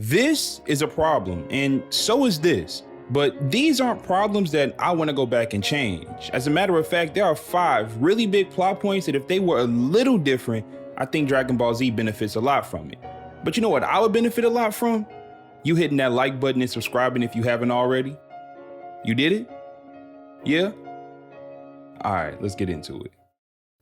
This is a problem, and so is this. But these aren't problems that I want to go back and change. As a matter of fact, there are 5 really big plot points that if they were a little different, I think Dragon Ball Z benefits a lot from it. But you know what I would benefit a lot from? You hitting that like button and subscribing if you haven't already. You did it? Yeah? Alright, let's get into it.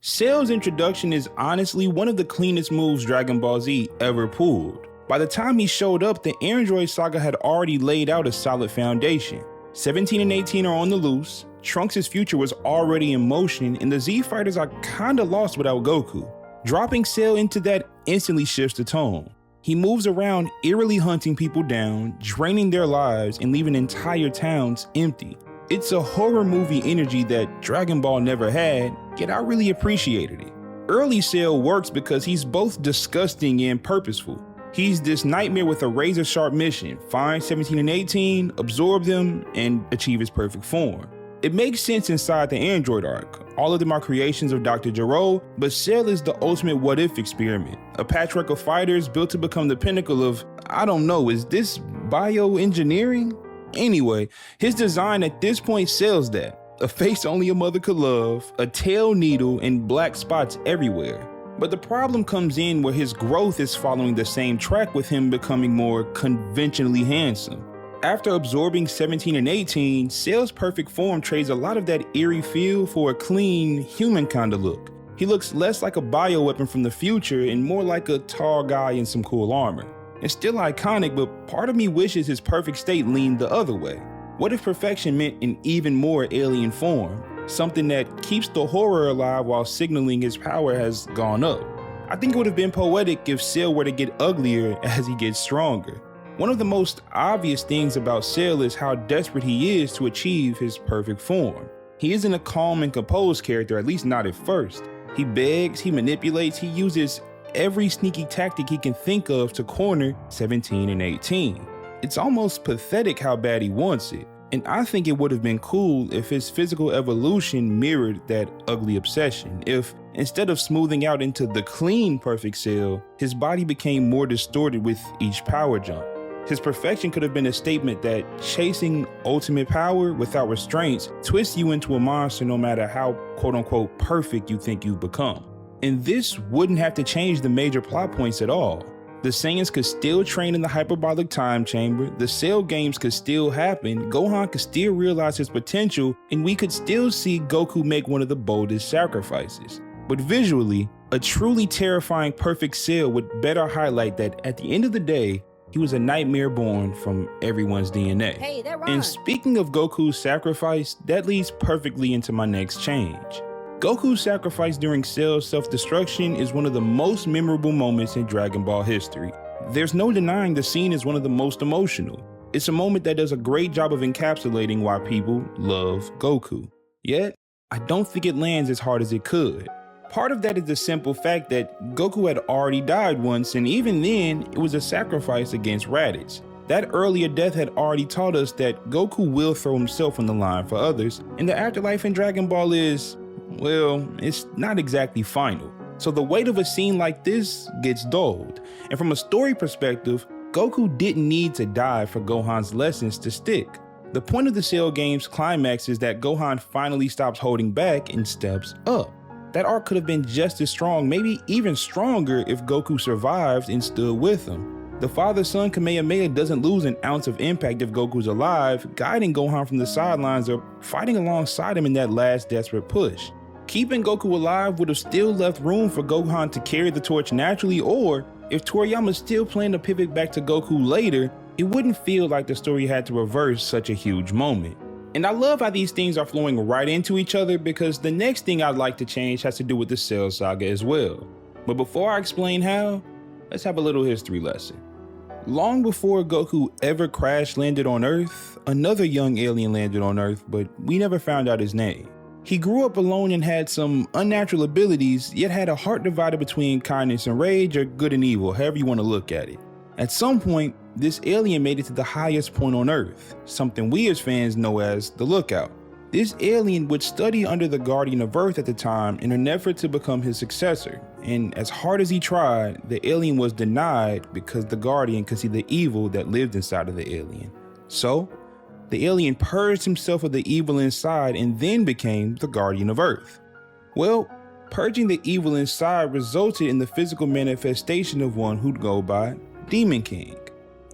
Cell's introduction is honestly one of the cleanest moves Dragon Ball Z ever pulled. By the time he showed up, the Android saga had already laid out a solid foundation. 17 and 18 are on the loose, Trunks' future was already in motion, and the Z Fighters are kinda lost without Goku. Dropping Cell into that instantly shifts the tone. He moves around eerily hunting people down, draining their lives, and leaving entire towns empty. It's a horror movie energy that Dragon Ball never had, yet I really appreciated it. Early Cell works because he's both disgusting and purposeful. He's this nightmare with a razor-sharp mission: find 17 and 18, absorb them, and achieve his perfect form. It makes sense inside the Android arc. All of them are creations of Dr. Gero, but Cell is the ultimate what-if experiment. A patchwork of fighters built to become the pinnacle of, I don't know, is this bioengineering? Anyway, his design at this point sells that. A face only a mother could love, a tail needle, and black spots everywhere. But the problem comes in where his growth is following the same track with him becoming more conventionally handsome. After absorbing 17 and 18, Cell's perfect form trades a lot of that eerie feel for a clean, human kinda look. He looks less like a bioweapon from the future and more like a tall guy in some cool armor. It's still iconic, but part of me wishes his perfect state leaned the other way. What if perfection meant an even more alien form? Something that keeps the horror alive while signaling his power has gone up. I think it would have been poetic if Cell were to get uglier as he gets stronger. One of the most obvious things about Cell is how desperate he is to achieve his perfect form. He isn't a calm and composed character, at least not at first. He begs, he manipulates, he uses every sneaky tactic he can think of to corner 17 and 18. It's almost pathetic how bad he wants it. And I think it would have been cool if his physical evolution mirrored that ugly obsession. If, instead of smoothing out into the clean perfect Cell, his body became more distorted with each power jump. His perfection could have been a statement that chasing ultimate power without restraints twists you into a monster no matter how quote-unquote perfect you think you've become. And this wouldn't have to change the major plot points at all. The Saiyans could still train in the hyperbolic time chamber, the Cell games could still happen, Gohan could still realize his potential, and we could still see Goku make one of the boldest sacrifices. But visually, a truly terrifying perfect Cell would better highlight that at the end of the day, he was a nightmare born from everyone's DNA. Hey, that rhymes. And speaking of Goku's sacrifice, that leads perfectly into my next change. Goku's sacrifice during Cell's self-destruction is one of the most memorable moments in Dragon Ball history. There's no denying the scene is one of the most emotional. It's a moment that does a great job of encapsulating why people love Goku. Yet, I don't think it lands as hard as it could. Part of that is the simple fact that Goku had already died once, and even then, it was a sacrifice against Raditz. That earlier death had already taught us that Goku will throw himself on the line for others, and the afterlife in Dragon Ball is, well, it's not exactly final. So the weight of a scene like this gets dulled. And from a story perspective, Goku didn't need to die for Gohan's lessons to stick. The point of the Cell game's climax is that Gohan finally stops holding back and steps up. That arc could have been just as strong, maybe even stronger, if Goku survived and stood with him. The father-son Kamehameha doesn't lose an ounce of impact if Goku's alive, guiding Gohan from the sidelines or fighting alongside him in that last desperate push. Keeping Goku alive would have still left room for Gohan to carry the torch naturally, or if Toriyama still planned to pivot back to Goku later, it wouldn't feel like the story had to reverse such a huge moment. And I love how these things are flowing right into each other, because the next thing I'd like to change has to do with the Cell saga as well. But before I explain how, let's have a little history lesson. Long before Goku ever crash landed on Earth, another young alien landed on Earth, but we never found out his name. He grew up alone and had some unnatural abilities, yet had a heart divided between kindness and rage, or good and evil, however you want to look at it. At some point, this alien made it to the highest point on Earth, something we as fans know as the Lookout. This alien would study under the Guardian of Earth at the time in an effort to become his successor, and as hard as he tried, the alien was denied because the Guardian could see the evil that lived inside of the alien. So, the alien purged himself of the evil inside and then became the Guardian of Earth. Well, purging the evil inside resulted in the physical manifestation of one who'd go by Demon King.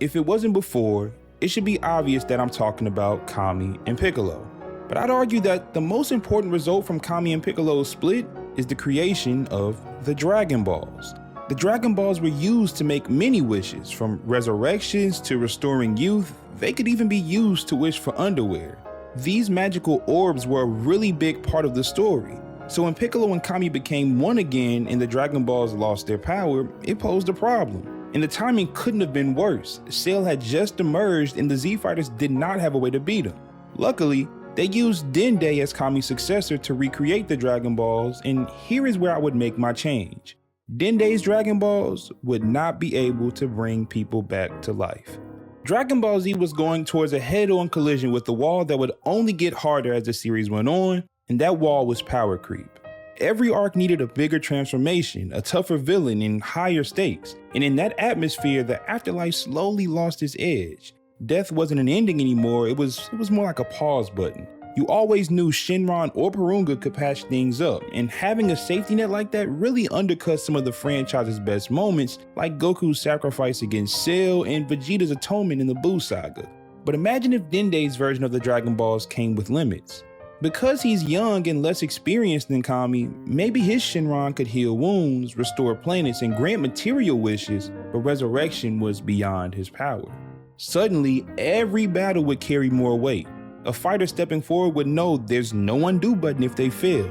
If it wasn't before, it should be obvious that I'm talking about Kami and Piccolo. But I'd argue that the most important result from Kami and Piccolo's split is the creation of the Dragon Balls. The Dragon Balls were used to make many wishes, from resurrections to restoring youth. They could even be used to wish for underwear. These magical orbs were a really big part of the story. So when Piccolo and Kami became one again and the Dragon Balls lost their power, it posed a problem. And the timing couldn't have been worse. Cell had just emerged and the Z Fighters did not have a way to beat him. Luckily, they used Dende as Kami's successor to recreate the Dragon Balls, and here is where I would make my change. Dende's Dragon Balls would not be able to bring people back to life. Dragon Ball Z was going towards a head-on collision with the wall that would only get harder as the series went on, and that wall was power creep. Every arc needed a bigger transformation, a tougher villain, and higher stakes, and in that atmosphere, the afterlife slowly lost its edge. Death wasn't an ending anymore, it was more like a pause button. You always knew Shenron or Porunga could patch things up, and having a safety net like that really undercuts some of the franchise's best moments, like Goku's sacrifice against Cell and Vegeta's atonement in the Buu saga. But imagine if Dende's version of the Dragon Balls came with limits. Because he's young and less experienced than Kami, maybe his Shenron could heal wounds, restore planets, and grant material wishes, but resurrection was beyond his power. Suddenly, every battle would carry more weight. A fighter stepping forward would know there's no undo button if they fail.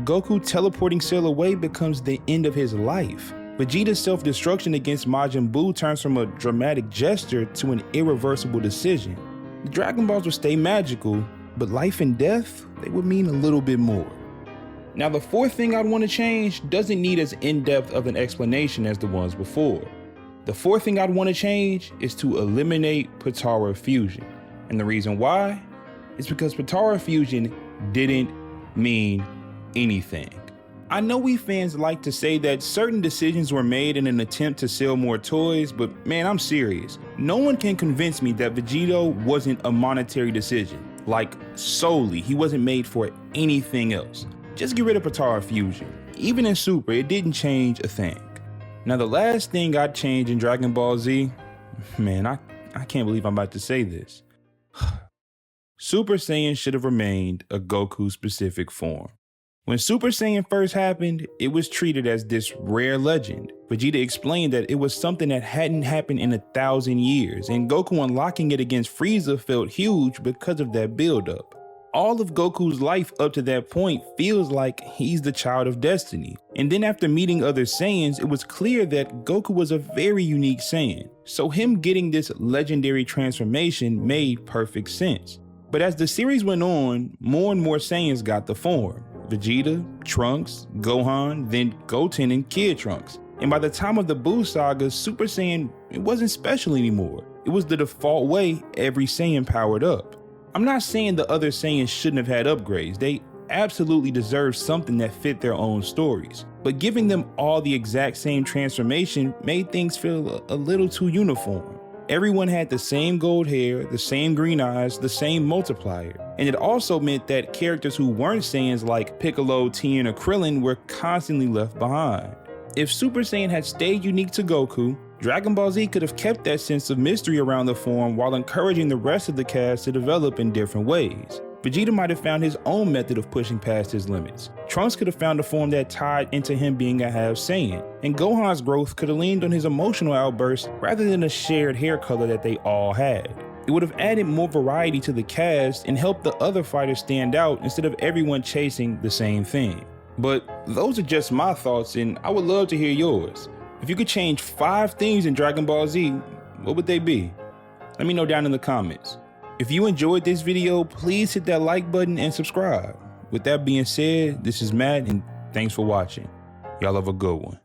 Goku teleporting Cell away becomes the end of his life. Vegeta's self-destruction against Majin Buu turns from a dramatic gesture to an irreversible decision. The Dragon Balls would stay magical, but life and death, they would mean a little bit more. Now, the fourth thing I'd want to change doesn't need as in-depth of an explanation as the ones before. The fourth thing I'd want to change is to eliminate Potara fusion. And the reason why is because Potara fusion didn't mean anything. I know we fans like to say that certain decisions were made in an attempt to sell more toys, but man, I'm serious. No one can convince me that Vegito wasn't a monetary decision. Like, solely, he wasn't made for anything else. Just get rid of Potara fusion. Even in Super, it didn't change a thing. Now, the last thing I'd change in Dragon Ball Z, man, I can't believe I'm about to say this. Super Saiyan should have remained a Goku-specific form. When Super Saiyan first happened, it was treated as this rare legend. Vegeta explained that it was something that hadn't happened in 1,000 years, and Goku unlocking it against Frieza felt huge because of that buildup. All of Goku's life up to that point feels like he's the child of destiny. And then after meeting other Saiyans, it was clear that Goku was a very unique Saiyan. So him getting this legendary transformation made perfect sense. But as the series went on, more and more Saiyans got the form. Vegeta, Trunks, Gohan, then Goten and Kid Trunks. And by the time of the Buu saga, Super Saiyan, it wasn't special anymore. It was the default way every Saiyan powered up. I'm not saying the other Saiyans shouldn't have had upgrades. They absolutely deserve something that fit their own stories. But giving them all the exact same transformation made things feel a little too uniform. Everyone had the same gold hair, the same green eyes, the same multiplier. And it also meant that characters who weren't Saiyans like Piccolo, Tien, or Krillin were constantly left behind. If Super Saiyan had stayed unique to Goku, Dragon Ball Z could have kept that sense of mystery around the form while encouraging the rest of the cast to develop in different ways. Vegeta might have found his own method of pushing past his limits. Trunks could have found a form that tied into him being a half Saiyan, and Gohan's growth could have leaned on his emotional outbursts rather than a shared hair color that they all had. It would have added more variety to the cast and helped the other fighters stand out instead of everyone chasing the same thing. But those are just my thoughts, and I would love to hear yours. If you could change 5 things in Dragon Ball Z, what would they be? Let me know down in the comments. If you enjoyed this video, please hit that like button and subscribe. With that being said, this is Matt, and thanks for watching. Y'all have a good one.